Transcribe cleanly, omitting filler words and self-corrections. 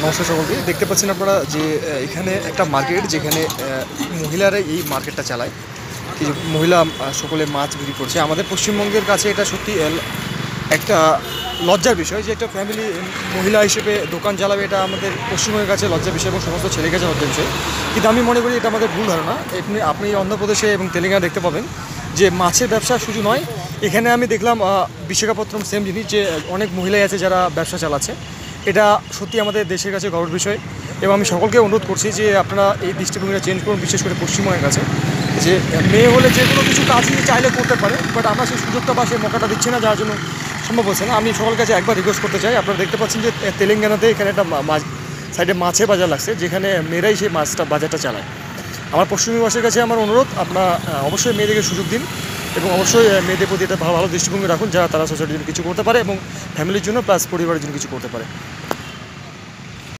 নমস্কার সকলকে। দেখতে পাচ্ছেন আপনারা যে এখানে একটা মার্কেট, যেখানে মহিলারা এই মার্কেটটা চালায়। কিছু মহিলা সকলে মাছ বিক্রি করছে। আমাদের পশ্চিমবঙ্গের কাছে এটা সত্যি একটা লজ্জার বিষয় যে একটা ফ্যামিলি মহিলা হিসেবে দোকান চালাবে, এটা আমাদের পশ্চিমবঙ্গের কাছে লজ্জার বিষয় এবং সমস্ত ছেলের কাছে লজ্জার বিষয়। কিন্তু আমি মনে করি এটা আমাদের ভুল ধারণা। আপনি অন্ধ্রপ্রদেশে এবং তেলেঙ্গানা দেখতে পাবেন যে মাছের ব্যবসা শুধু নয়, এখানে আমি দেখলাম বিশাখাপত্তনম সেম জিনিস, যে অনেক মহিলাই আছে যারা ব্যবসা চালাচ্ছে। এটা সত্যি আমাদের দেশের কাছে গর্বের বিষয় এবং আমি সকলকে অনুরোধ করছি যে আপনারা এই দৃষ্টিভঙ্গিটা চেঞ্জ করুন, বিশেষ করে পশ্চিমবঙ্গের কাছে। যে মেয়ে হলে যে কোনো কিছু কাজই চাইলে করতে পারে, বাট আমরা সেই সুযোগটা বা সেই মৌকাটা দিচ্ছি না, যার জন্য সম্ভব হচ্ছে না। আমি সকলের কাছে একবার রিকোয়েস্ট করতে চাই, আপনারা দেখতে পাচ্ছেন যে তেলেঙ্গানাতে এখানে একটা সাইডে মাছের বাজার লাগছে, যেখানে মেয়েরাই সেই বাজারটা চালায়। আমার পশ্চিমবঙ্গবাসীর কাছে আমার অনুরোধ, আপনারা অবশ্যই মেয়েদেরকে সুযোগ দিন এবং অবশ্যই মেয়েদের প্রতি একটা ভালো দৃষ্টিভঙ্গি রাখুন, যারা তারা সোসাইটির জন্য কিছু করতে পারে এবং ফ্যামিলির জন্য প্লাস পরিবারের জন্য কিছু করতে পারে।